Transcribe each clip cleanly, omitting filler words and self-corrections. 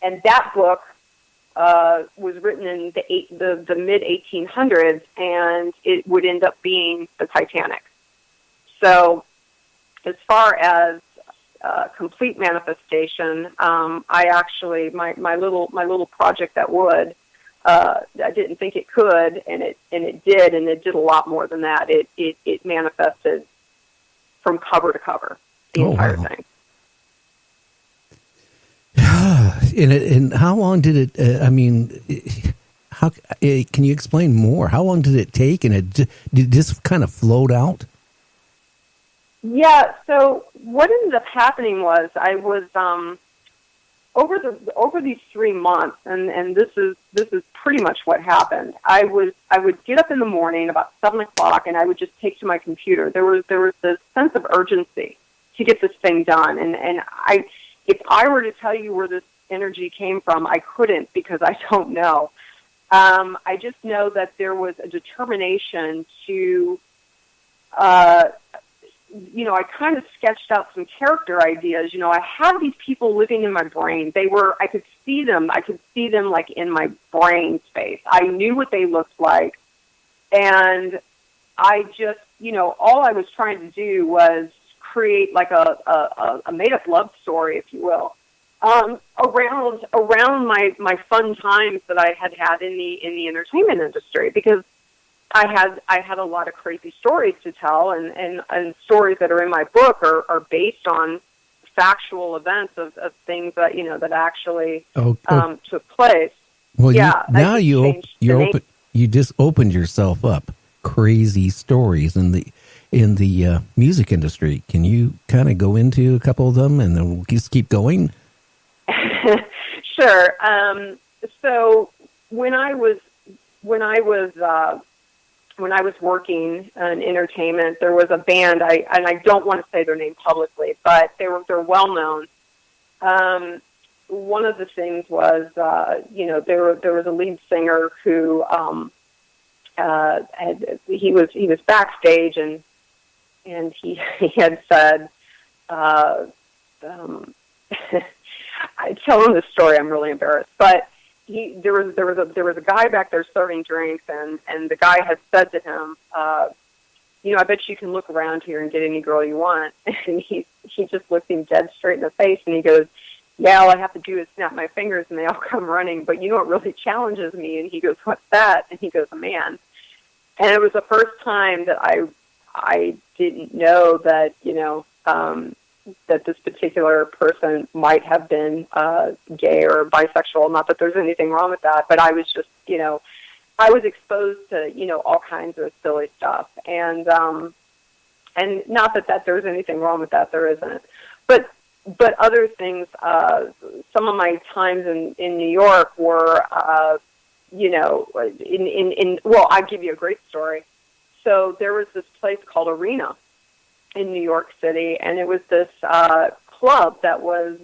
and that book was written in the mid 1800s, and it would end up being the Titanic. So, as far as complete manifestation, I actually my little project that would. I didn't think it could, and it did, and it did a lot more than that. It manifested from cover to cover, the entire thing. And how long did it? How can you explain more? How long did it take? And did this kind of float out? Yeah. So what ended up happening was I was over these 3 months, and this is pretty much what happened. I would get up in the morning about 7:00, and I would just take to my computer. There was this sense of urgency to get this thing done, and if I were to tell you where this energy came from, I couldn't, because I don't know. I just know that there was a determination to, I kind of sketched out some character ideas. I have these people living in my brain. I could see them. I could see them like in my brain space. I knew what they looked like. And I just, all I was trying to do was create like a made-up love story, if you will, around my fun times that I had in the entertainment industry, because I had a lot of crazy stories to tell, and stories that are in my book are based on factual events of things that that actually took place. Well, yeah, you just opened yourself up. Crazy stories in the music industry. Can you kind of go into a couple of them, and then we'll just keep going? Sure. So when I was working in entertainment, there was a band. And I don't want to say their name publicly, but they're well known. One of the things was, there was a lead singer who he was backstage, and he had said, I tell him this story, I'm really embarrassed, but there was a guy back there serving drinks, and the guy had said to him, I bet you can look around here and get any girl you want. And he just looked him dead straight in the face, and he goes, yeah, all I have to do is snap my fingers and they all come running. But you know what really challenges me? And he goes, what's that? And he goes, a man. And it was the first time that I didn't know that, that this particular person might have been gay or bisexual. Not that there's anything wrong with that, but I was just, I was exposed to, all kinds of silly stuff. And not that there's anything wrong with that, there isn't. But other things, some of my times in New York were, well, I'll give you a great story. So there was this place called Arena in New York City, and it was this club that was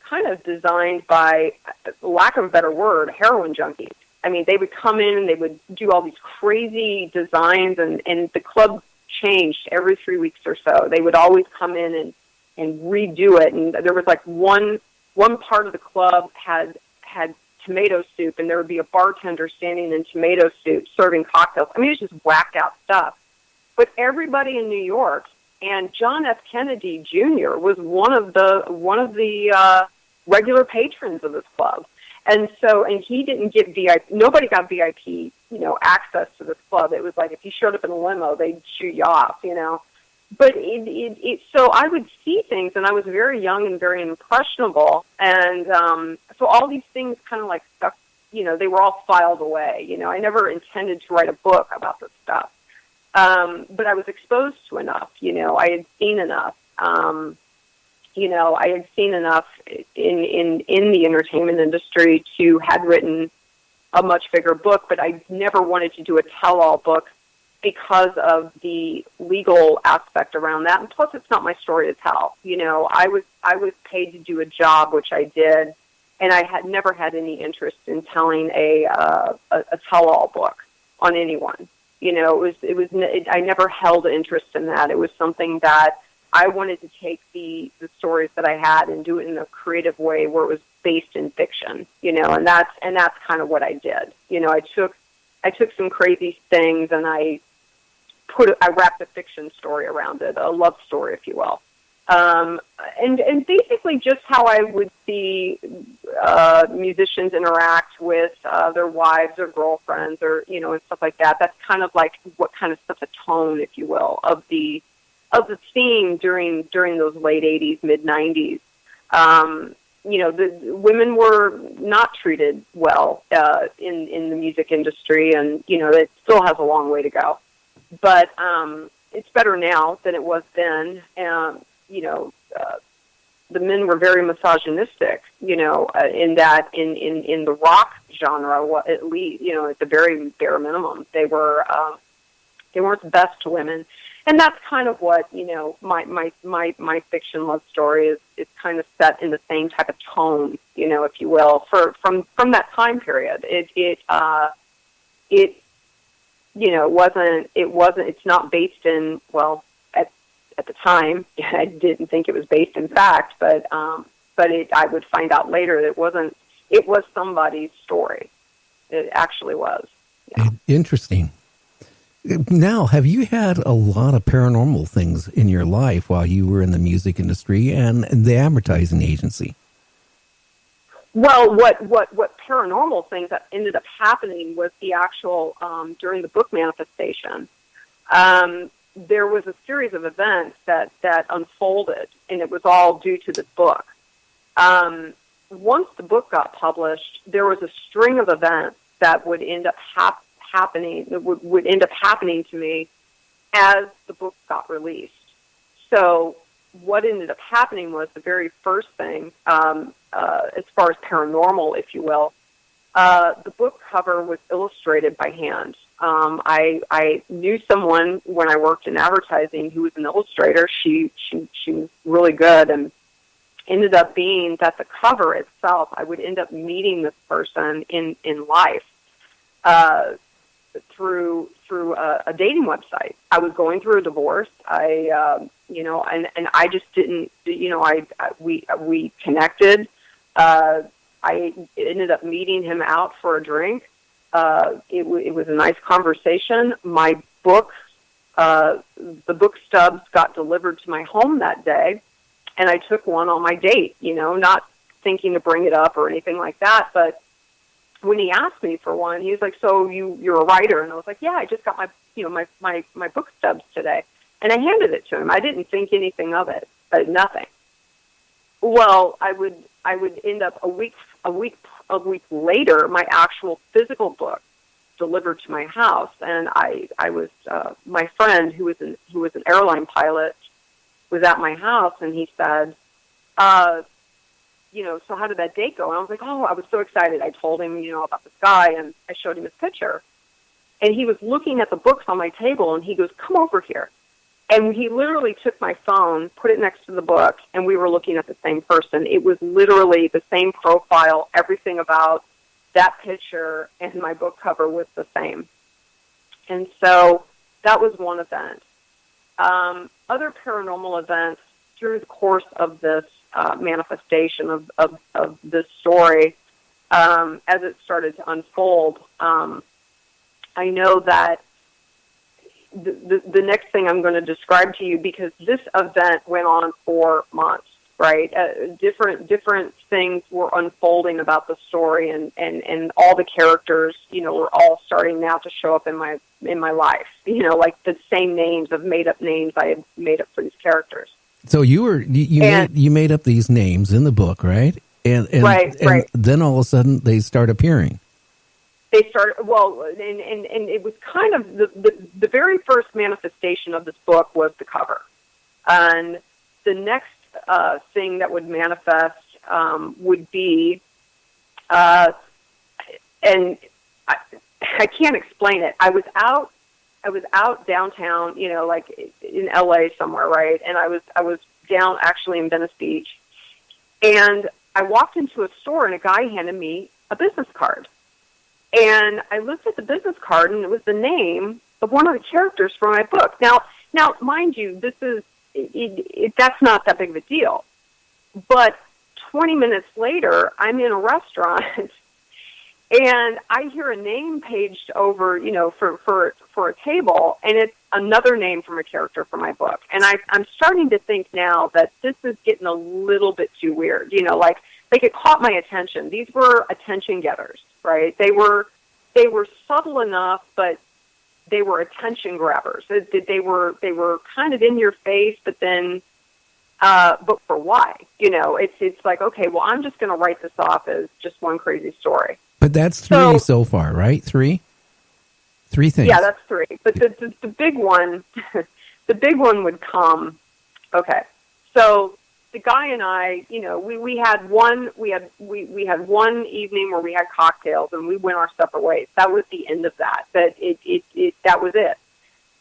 kind of designed by, lack of a better word, heroin junkies. I mean, they would come in and they would do all these crazy designs, and the club changed every 3 weeks or so. They would always come in and redo it, and there was like one part of the club had tomato soup, and there would be a bartender standing in tomato soup serving cocktails. I mean, it was just whacked out stuff. But everybody in New York, and John F. Kennedy Jr. was one of the regular patrons of this club. And he didn't get VIP. Nobody got VIP, access to this club. It was like if you showed up in a limo, they'd shoot you off, But so I would see things, and I was very young and very impressionable, and so all these things kind of like stuck. They were all filed away. I never intended to write a book about this stuff, but I was exposed to enough. I had seen enough. I had seen enough in the entertainment industry to have written a much bigger book, but I never wanted to do a tell-all book because of the legal aspect around that. And plus, it's not my story to tell. I was paid to do a job, which I did, and I had never had any interest in telling a tell-all book on anyone. I never held interest in that. It was something that I wanted to take the stories that I had and do it in a creative way where it was based in fiction, and that's kind of what I did. I took some crazy things and I wrapped a fiction story around it, a love story, if you will. And basically just how I would see musicians interact with their wives or girlfriends or, and stuff like that. That's kind of like what kind of sets a tone, if you will, of the theme during those late 80s, mid 90s. The women were not treated well in the music industry, and, it still has a long way to go. But it's better now than it was then. The men were very misogynistic, in the rock genre, at least, at the very bare minimum. They weren't the best to women. And that's kind of what, my fiction love story is kind of set in the same type of tone, if you will, from that time period. It's not based in, well, at the time, I didn't think it was based in fact, but I would find out later that it was somebody's story. It actually was. Yeah. Interesting. Now, have you had a lot of paranormal things in your life while you were in the music industry and the advertising agency? Well, what paranormal things that ended up happening was the actual, during the book manifestation, there was a series of events that unfolded, and it was all due to this book. Once the book got published, there was a string of events that would end up happening to me as the book got released. So what ended up happening was the very first thing, as far as paranormal, if you will, the book cover was illustrated by hand. I knew someone when I worked in advertising who was an illustrator. She was really good, and ended up being that the cover itself, I would end up meeting this person in life through a dating website. I was going through a divorce. And I just didn't, we connected. I ended up meeting him out for a drink. It was a nice conversation. My books, the book stubs got delivered to my home that day, and I took one on my date, not thinking to bring it up or anything like that. But when he asked me for one, he was like, "So you're a writer?" And I was like, "Yeah, I just got my book stubs today." And I handed it to him. I didn't think anything of it, nothing. Well, I would end up a week later, my actual physical book delivered to my house, and I was my friend who was an airline pilot was at my house, and he said, so how did that date go? And I was like, oh, I was so excited. I told him, about this guy, and I showed him his picture, and he was looking at the books on my table, and he goes, "Come over here." And he literally took my phone, put it next to the book, and we were looking at the same person. It was literally the same profile. Everything about that picture and my book cover was the same. And so that was one event. Other paranormal events through the course of this manifestation of this story, as it started to unfold, I know that the next thing I'm going to describe to you, because this event went on for months, right? Different things were unfolding about the story, and all the characters, were all starting now to show up in my life. Like the same names of made up names I had made up for these characters. So you made up these names in the book, right? And right. Then all of a sudden they start appearing. They started, and it was kind of the very first manifestation of this book was the cover. And the next thing that would manifest would be, and I can't explain it. I was out downtown, like in LA somewhere, right? And I was down actually in Venice Beach, and I walked into a store, and a guy handed me a business card. And I looked at the business card, and it was the name of one of the characters from my book. Now, mind you, this is that's not that big of a deal. But 20 minutes later, I'm in a restaurant and I hear a name paged over, for a table, and it's another name from a character from my book. And I'm starting to think now that this is getting a little bit too weird, like it caught my attention. These were attention getters, right? They were subtle enough, but they were attention grabbers. They were kind of in your face, but then, but for why? It's like, okay, well, I'm just going to write this off as just one crazy story. But that's three so far, right? Three things. Yeah, that's three. But the big one, the big one would come. Okay, so the guy and I, we had one evening where we had cocktails and we went our separate ways. That was the end of that. That was it.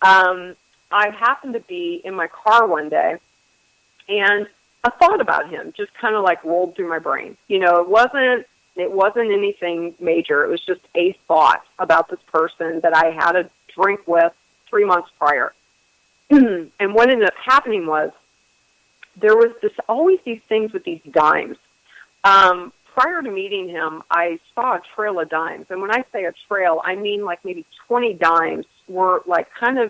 I happened to be in my car one day, and a thought about him just kind of like rolled through my brain. It wasn't anything major. It was just a thought about this person that I had a drink with 3 months prior. And what ended up happening was there was always these things with these dimes. Prior to meeting him, I saw a trail of dimes. And when I say a trail, I mean like maybe 20 dimes were like kind of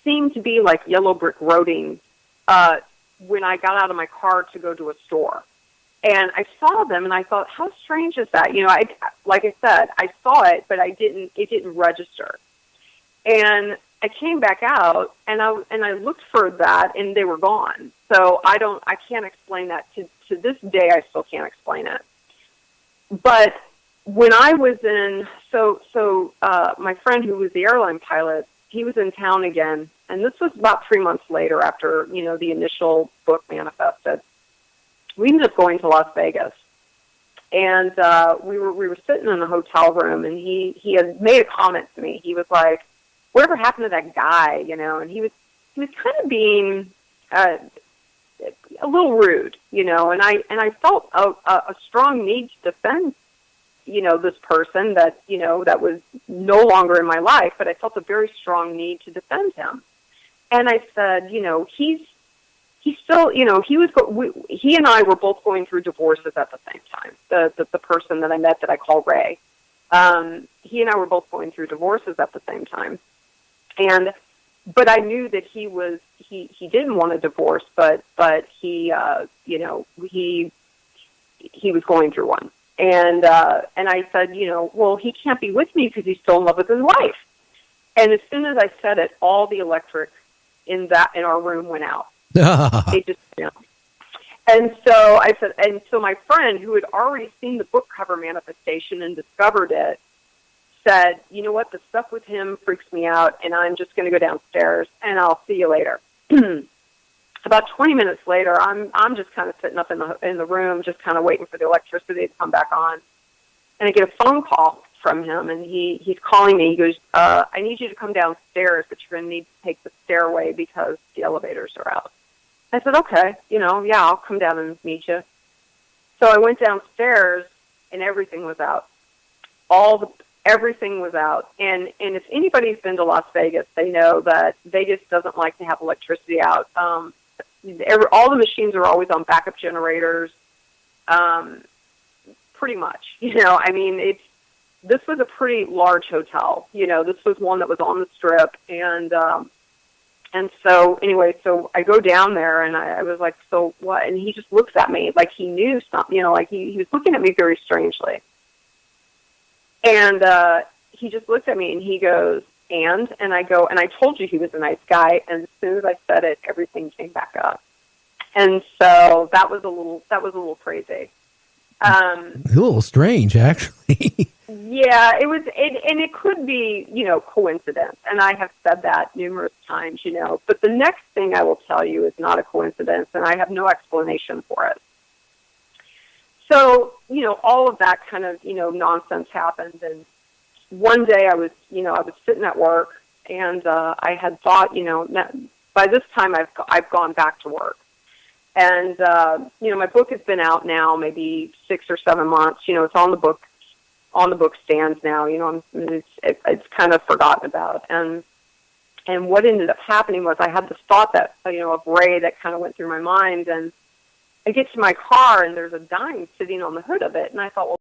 seemed to be like yellow brick roading when I got out of my car to go to a store. And I saw them, and I thought, how strange is that? Like I said, I saw it, but it didn't register. And I came back out, and I looked for that, and they were gone. So I can't explain that. To this day, I still can't explain it. But when I was my friend who was the airline pilot, he was in town again, and this was about 3 months later after, the initial book manifested. We ended up going to Las Vegas, and we were sitting in a hotel room, and he had made a comment to me. He was like, "Whatever happened to that guy?" And he was kind of being a little rude, and I felt a strong need to defend, this person that that was no longer in my life, but I felt a very strong need to defend him. And I said, He still, he and I were both going through divorces at the same time. The person that I met that I call Ray, he and I were both going through divorces at the same time. But I knew that he didn't want a divorce, but he was going through one. And I said, well, he can't be with me because he's still in love with his wife. And as soon as I said it, all the electric in our room went out. It just, And so I said, and so my friend who had already seen the book cover manifestation and discovered it said, you know what, the stuff with him freaks me out, and I'm just going to go downstairs, and I'll see you later. About 20 minutes later, I'm just kind of sitting up in the room, just kind of waiting for the electricity to come back on, and I get a phone call from him, and he's calling me. He goes, I need you to come downstairs, but you're going to need to take the stairway because the elevators are out. I said, okay, yeah, I'll come down and meet you. So I went downstairs, and everything was out. Everything was out. And if anybody's been to Las Vegas, they know that Vegas doesn't like to have electricity out. All the machines are always on backup generators, pretty much. This was a pretty large hotel. This was one that was on the Strip, and so anyway, so I go down there, and I was like, so what? And he just looks at me like he knew something, like he was looking at me very strangely. And he just looked at me, and he goes, and I go, and I told you he was a nice guy, and as soon as I said it, everything came back up. And so that was a little crazy. A little strange, actually. Yeah, it was, and it could be, coincidence. And I have said that numerous times, But the next thing I will tell you is not a coincidence, and I have no explanation for it. So, all of that kind of, nonsense happened. And one day I was sitting at work, and I had thought, by this time I've gone back to work. And, my book has been out now maybe 6 or 7 months. It's on the book stands now. It's kind of forgotten about. And And what ended up happening was I had this thought that, of Ray that kind of went through my mind, and I get to my car and there's a dime sitting on the hood of it, and I thought, well,